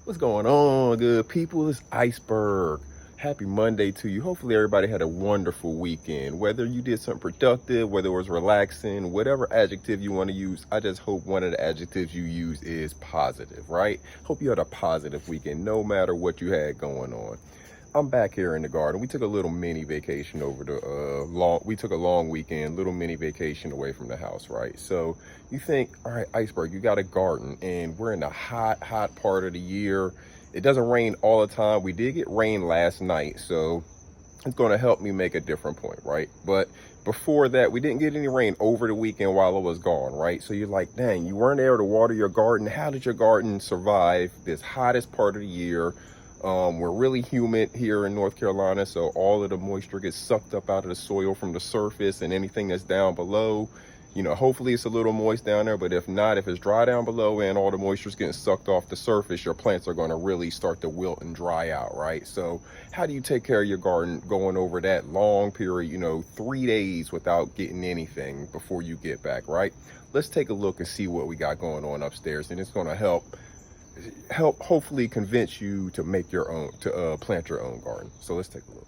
What's going on, good people? It's Iceberg. Happy Monday to you. Hopefully everybody had a wonderful weekend. Whether you did something productive, whether it was relaxing, whatever adjective you want to use, I just hope one of the adjectives you use is positive, right? Hope you had a positive weekend no matter what you had going on. I'm back here in the garden. We took a little mini vacation over the we took a long weekend, little mini vacation away from the house, right? So you think, all right, Iceberg, you got a garden and we're in the hot part of the year. It doesn't rain all the time. We did get rain last night, so it's going to help me make a different point, right? But before that, we didn't get any rain over the weekend while I was gone, right? So you're like, dang, you weren't able to water your garden. How did your garden survive this hottest part of the year? We're really humid here in North Carolina, so all of the moisture gets sucked up out of the soil from the surface, and anything that's down below, you know, hopefully it's a little moist down there, but if not, if it's dry down below and all the moisture is getting sucked off the surface, your plants are going to really start to wilt and dry out, right? So how do you take care of your garden going over that long period, you know, 3 days without getting anything before you get back, right? Let's take a look and see what we got going on upstairs, and it's going to help hopefully convince you to make your own, to plant your own garden. So let's take a look.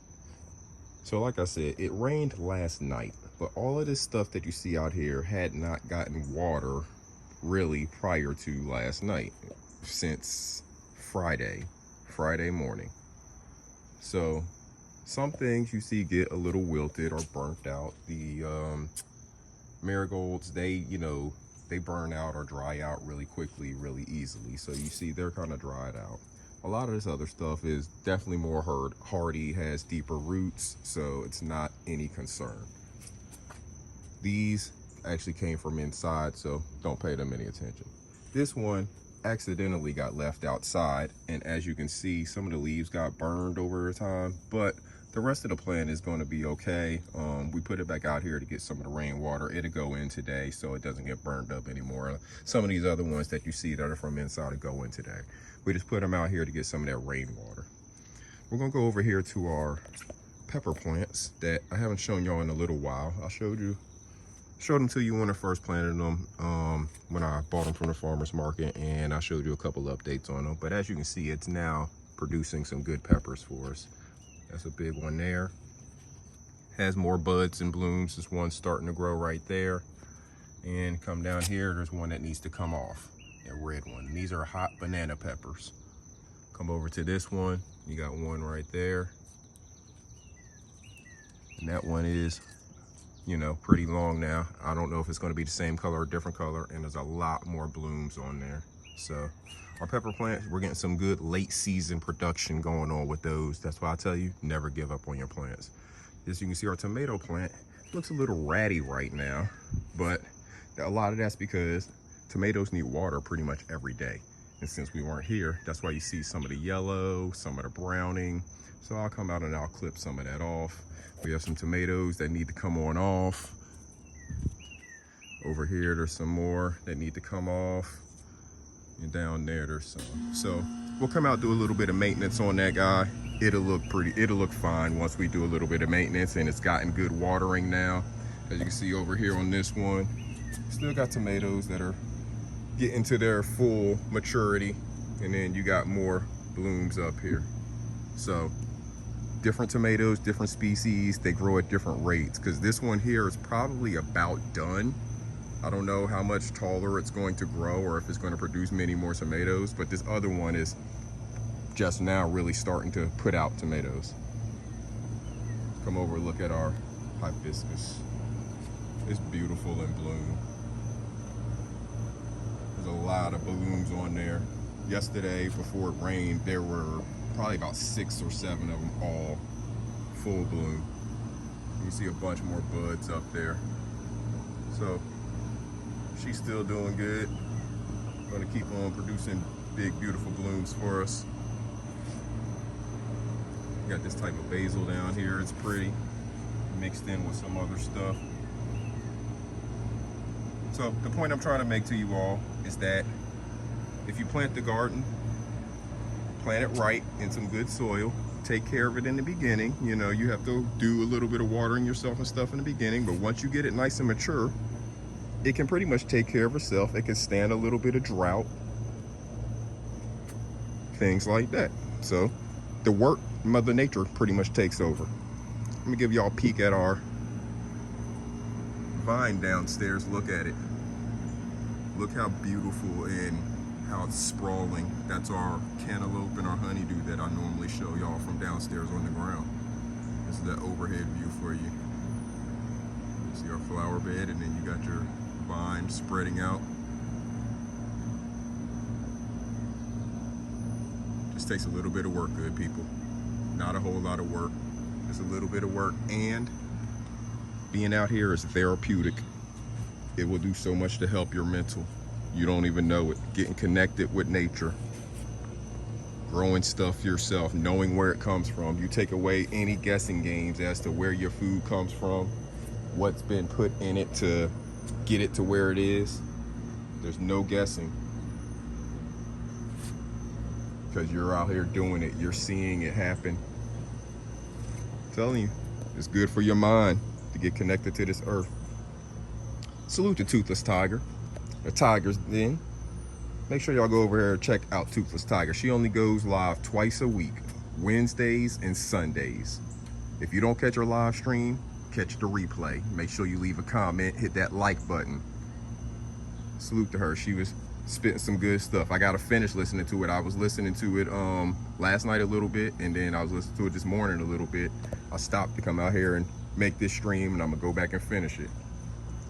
So like I said, it rained last night, but all of this stuff that you see out here had not gotten water really prior to last night, since Friday morning. So some things you see get a little wilted or burnt out. The marigolds, they burn out or dry out really quickly, really easily. So you see they're kind of dried out. A lot of this other stuff is definitely more hardy, has deeper roots, so it's not any concern. These actually came from inside, so don't pay them any attention. This one accidentally got left outside, and as you can see, some of the leaves got burned over time, but the rest of the plant is going to be okay. We put it back out here to get some of the rainwater. It'll go in today so it doesn't get burned up anymore. Some of these other ones that you see that are from inside will go in today. We just put them out here to get some of that rainwater. We're gonna go over here to our pepper plants that I haven't shown y'all in a little while. I showed them to you when I first planted them, when I bought them from the farmer's market, and I showed you a couple updates on them. But as you can see, it's now producing some good peppers for us. That's a big one there. Has more buds and blooms. This one's starting to grow right there. And come down here, there's one that needs to come off, a red one. These are hot banana peppers. Come over to this one, you got one right there. And that one is, you know, pretty long now. I don't know if it's gonna be the same color or different color, and there's a lot more blooms on there. So our pepper plants, we're getting some good late season production going on with those. That's why I tell you, never give up on your plants. As you can see, our tomato plant looks a little ratty right now, but a lot of that's because tomatoes need water pretty much every day. And since we weren't here, that's why you see some of the yellow, some of the browning. So I'll come out and I'll clip some of that off. We have some tomatoes that need to come on off. Over here, there's some more that need to come off. And down there, there's some. So we'll come out, do a little bit of maintenance on that guy. It'll look fine once we do a little bit of maintenance, and it's gotten good watering now. As you can see over here on this one, still got tomatoes that are getting to their full maturity. And then you got more blooms up here. So different tomatoes, different species, they grow at different rates, because this one here is probably about done. I don't know how much taller it's going to grow or if it's going to produce many more tomatoes, but this other one is just now really starting to put out tomatoes. Come over and look at our hibiscus. It's beautiful in bloom. There's a lot of blooms on there. Yesterday, before it rained, there were probably about 6 or 7 of them all full bloom. You can see a bunch more buds up there. So she's still doing good. Gonna keep on producing big, beautiful blooms for us. Got this type of basil down here. It's pretty, mixed in with some other stuff. So the point I'm trying to make to you all is that if you plant the garden, plant it right in some good soil, take care of it in the beginning. You know, you have to do a little bit of watering yourself and stuff in the beginning, but once you get it nice and mature, it can pretty much take care of itself. It can stand a little bit of drought. things like that. So the work, Mother Nature pretty much takes over. Let me give y'all a peek at our vine downstairs. Look at it. Look how beautiful and how it's sprawling. That's our cantaloupe and our honeydew that I normally show y'all from downstairs on the ground. This is that overhead view for you. See our flower bed, and then you got your vine spreading out. Just takes a little bit of work, good people. Not a whole lot of work, just a little bit of work. And being out here is therapeutic. It will do so much to help your mental. You don't even know it. Getting connected with nature, growing stuff yourself, knowing where it comes from. You take away any guessing games as to where your food comes from, what's been put in it to get it to where it is. There's no guessing, because you're out here doing it. You're seeing it happen. I'm telling you, it's good for your mind to get connected to this earth. Salute the Toothless Tiger. The Tiger's Den. Make sure y'all go over here and check out Toothless Tiger. She only goes live twice a week, Wednesdays and Sundays. If you don't catch her live stream, catch the replay. Make sure you leave a comment, hit that like button. Salute to her. She was spitting some good stuff. I gotta finish listening to it. I was listening to it last night a little bit, and then I was listening to it this morning a little bit. I stopped to come out here and make this stream, and I'm gonna go back and finish it.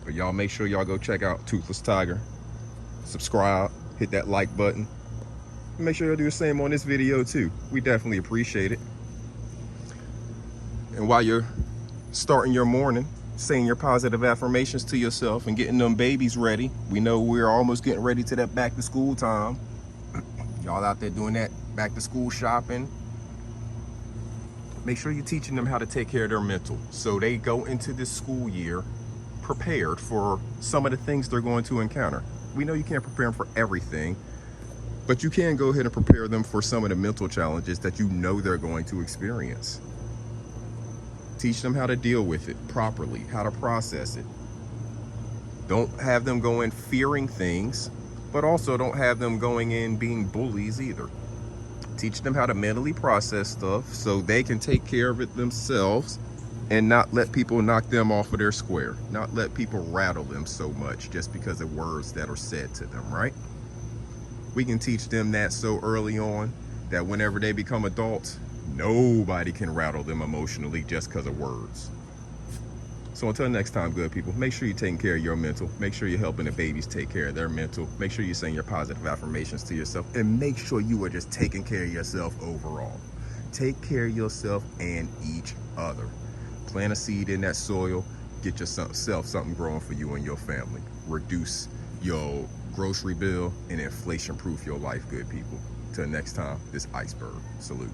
But y'all make sure y'all go check out Toothless Tiger. Subscribe, hit that like button. Make sure y'all do the same on this video too. We definitely appreciate it. And while you're starting your morning, saying your positive affirmations to yourself and getting them babies ready. We know we're almost getting ready to that back to school time. Y'all out there doing that back to school shopping. Make sure you're teaching them how to take care of their mental, so they go into this school year prepared for some of the things they're going to encounter. We know you can't prepare them for everything, but you can go ahead and prepare them for some of the mental challenges that you know they're going to experience. Teach them how to deal with it properly, how to process it. Don't have them go in fearing things, but also don't have them going in being bullies either. Teach them how to mentally process stuff so they can take care of it themselves and not let people knock them off of their square. Not let people rattle them so much just because of words that are said to them, right? We can teach them that so early on that whenever they become adults, nobody can rattle them emotionally just because of words. So until next time, good people, make sure you're taking care of your mental. Make sure you're helping the babies take care of their mental. Make sure you're saying your positive affirmations to yourself, and make sure you are just taking care of yourself overall. Take care of yourself and each other. Plant a seed in that soil. Get yourself something growing for you and your family. Reduce your grocery bill and inflation-proof your life, good people. Till next time, this Iceberg. Salute.